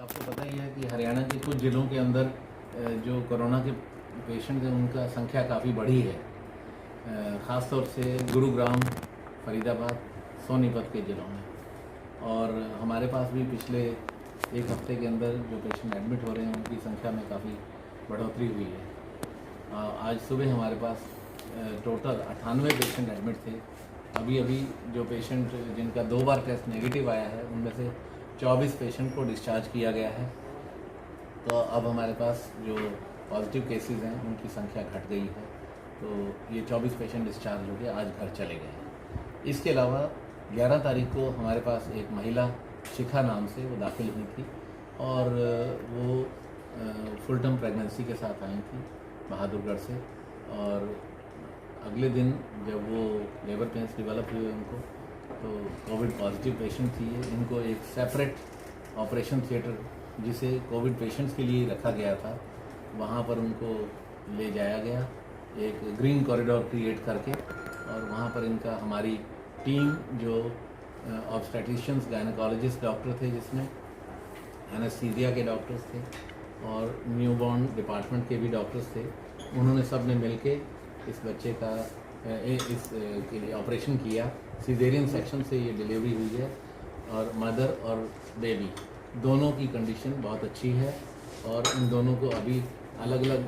आपको पता ही है कि हरियाणा के कुछ ज़िलों के अंदर जो कोरोना के पेशेंट हैं उनका संख्या काफ़ी बढ़ी है, ख़ास तौर से गुरुग्राम, फरीदाबाद, सोनीपत के ज़िलों में। और हमारे पास भी पिछले एक हफ्ते के अंदर जो पेशेंट एडमिट हो रहे हैं उनकी संख्या में काफ़ी बढ़ोतरी हुई है। आज सुबह हमारे पास टोटल 98 पेशेंट एडमिट थे। अभी जो पेशेंट जिनका 2 बार टेस्ट नेगेटिव आया है उनमें से 24 पेशेंट को डिस्चार्ज किया गया है। तो अब हमारे पास जो पॉजिटिव केसेस हैं उनकी संख्या घट गई है, तो ये 24 पेशेंट डिस्चार्ज हो गए, आज घर चले गए हैं। इसके अलावा 11 तारीख को हमारे पास एक महिला शिखा नाम से वो दाखिल हुई थी और वो फुल टर्म प्रेगनेंसी के साथ आई थी बहादुरगढ़ से। और अगले दिन जब वो लेबर पेन्स डेवलप हुए उनको, तो कोविड पॉजिटिव पेशेंट थी ये। इनको एक सेपरेट ऑपरेशन थिएटर जिसे कोविड पेशेंट्स के लिए रखा गया था वहाँ पर उनको ले जाया गया, एक ग्रीन कॉरिडोर क्रिएट करके। और वहाँ पर इनका हमारी टीम जो ऑब्स्टेट्रिशियंस गायनेकोलॉजिस्ट डॉक्टर थे, जिसमें एनेस्थीसिया के डॉक्टर्स थे और न्यूबॉर्न डिपार्टमेंट के भी डॉक्टर्स थे, उन्होंने सब ने मिल के इस बच्चे का इस के लिए ऑपरेशन किया। सीजेरियन सेक्शन से ये डिलीवरी हुई है और मदर और बेबी दोनों की कंडीशन बहुत अच्छी है। और इन दोनों को अभी अलग अलग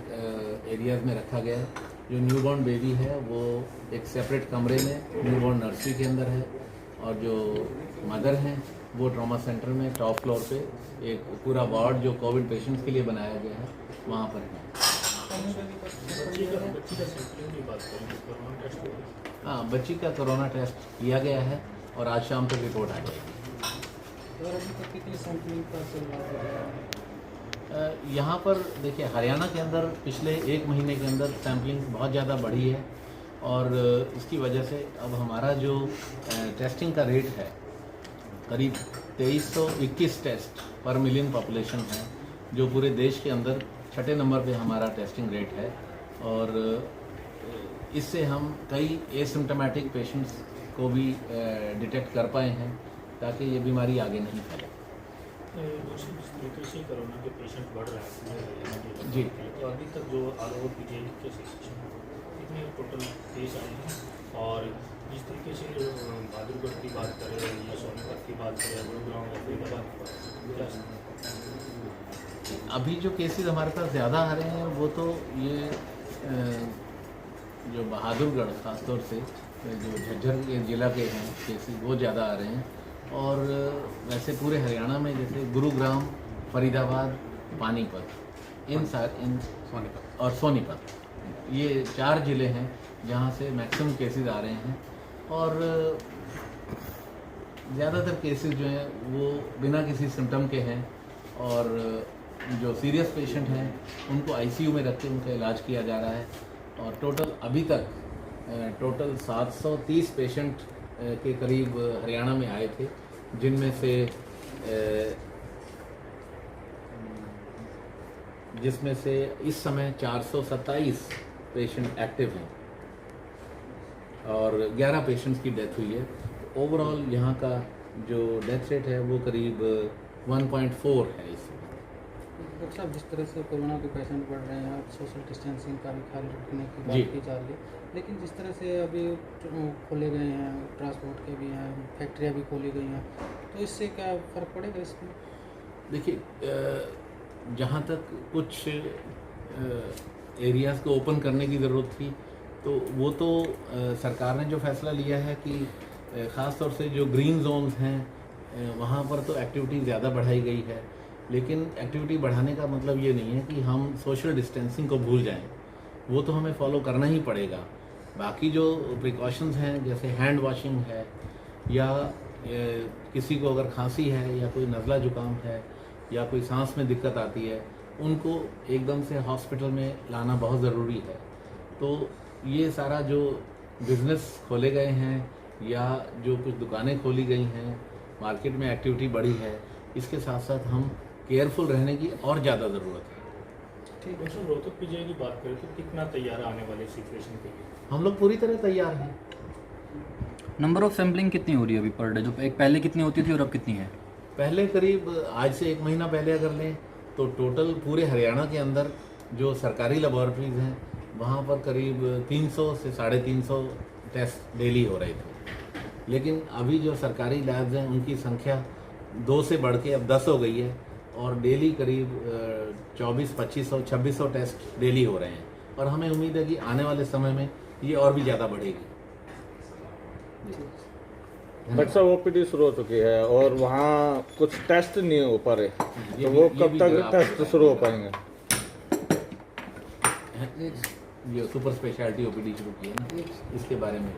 एरियाज़ में रखा गया है। जो न्यूबॉर्न बेबी है वो एक सेपरेट कमरे में न्यूबॉर्न नर्सरी के अंदर है, और जो मदर हैं वो ट्रॉमा सेंटर में टॉप फ्लोर पे एक पूरा वार्ड जो कोविड पेशेंट्स के लिए बनाया गया है वहाँ पर है। हाँ, बच्ची का कोरोना टेस्ट किया गया है और आज शाम तक रिपोर्ट आ जाएगी। यहाँ पर देखिए, हरियाणा के अंदर पिछले 1 महीने के अंदर सैम्पलिंग बहुत ज़्यादा बढ़ी है और इसकी वजह से अब हमारा जो टेस्टिंग का रेट है करीब 2321 टेस्ट पर मिलियन पॉपुलेशन है, जो पूरे देश के अंदर 6ठे नंबर पे हमारा टेस्टिंग रेट है। और इससे हम कई एसिम्टोमेटिक पेशेंट्स को भी डिटेक्ट कर पाए हैं ताकि ये बीमारी आगे नहीं फैले। जिस तरीके से कोरोना के पेशेंट बढ़ रहे हैं जी, तो अभी तक जो ऑल ओवर पीजीआई के कितने टोटल केस आए हैं, और जिस तरीके से बहादुरगढ़ की बात करें या सोनीपत की बात करें, गुरुग्राम या फरीदाबाद की बात करें, अभी जो केसेस हमारे पास ज़्यादा आ रहे हैं वो तो ये जो बहादुरगढ़ ख़ासतौर से जो झज्जर के ज़िला के हैं केसेस वो ज़्यादा आ रहे हैं। और वैसे पूरे हरियाणा में जैसे गुरुग्राम, फरीदाबाद, पानीपत, इन सोनीपत और सोनीपत, ये 4 ज़िले हैं जहाँ से मैक्सिमम केसेस आ रहे हैं। और ज़्यादातर केसेस जो हैं वो बिना किसी सिम्टम के हैं, और जो सीरियस पेशेंट हैं उनको आईसीयू में रख के उनका इलाज किया जा रहा है। और टोटल अभी तक टोटल 730 पेशेंट के करीब हरियाणा में आए थे, जिनमें से इस समय 427 पेशेंट एक्टिव हैं और 11 पेशेंट्स की डेथ हुई है। ओवरऑल यहाँ का जो डेथ रेट है वो करीब 1.4 है इस समय। डॉक्टर साहब, जिस तरह से कोरोना के पेशेंट बढ़ रहे हैं, सोशल डिस्टेंसिंग का भी ख्याल रखने की बात की जा रही है, लेकिन जिस तरह से अभी खोले गए हैं, ट्रांसपोर्ट के भी हैं, फैक्ट्रियाँ भी खोली गई हैं, तो इससे क्या फ़र्क पड़ेगा इसमें? देखिए, जहाँ तक कुछ एरियाज़ को ओपन करने की ज़रूरत थी, तो वो तो सरकार ने जो फैसला लिया है कि ख़ास तौर से जो ग्रीन जोन्स हैं वहाँ पर तो एक्टिविटी ज़्यादा बढ़ाई गई है। लेकिन एक्टिविटी बढ़ाने का मतलब ये नहीं है कि हम सोशल डिस्टेंसिंग को भूल जाएं, वो तो हमें फॉलो करना ही पड़ेगा। बाकी जो प्रिकॉशंस हैं जैसे हैंड वॉशिंग है, या किसी को अगर खांसी है या कोई नज़ला जुकाम है या कोई सांस में दिक्कत आती है, उनको एकदम से हॉस्पिटल में लाना बहुत ज़रूरी है। तो ये सारा जो बिज़नेस खोले गए हैं या जो कुछ दुकानें खोली गई हैं, मार्केट में एक्टिविटी बढ़ी है, इसके साथ साथ हम केयरफुल रहने की और ज़्यादा ज़रूरत है। ठीक है सर, रोहतक पीजीआई की बात करें तो कितना तैयार आने वाले सिचुएशन के लिए? हम लोग पूरी तरह तैयार हैं। नंबर ऑफ सैम्पलिंग कितनी हो रही है अभी पर डे? जो एक पहले कितनी होती थी और अब कितनी है? पहले करीब आज से 1 महीना पहले अगर लें तो टोटल पूरे हरियाणा के अंदर जो सरकारी लेबॉरेटरीज हैं वहाँ पर करीब 300 से 350 टेस्ट डेली हो रहे थे। लेकिन अभी जो सरकारी लैब्स हैं उनकी संख्या 2 से बढ़ के अब 10 हो गई है और डेली करीब 2400-2500 2600 टेस्ट डेली हो रहे हैं और हमें उम्मीद है कि आने वाले समय में ये और भी ज़्यादा बढ़ेगी। डॉक्टर साहब ओपीडी शुरू हो चुकी है और वहाँ कुछ टेस्ट नहीं हो पा रहे, तो वो कब तक टेस्ट शुरू हो पाएंगे? ये सुपर स्पेशलिटी ओपीडी शुरू की है ना, इसके बारे में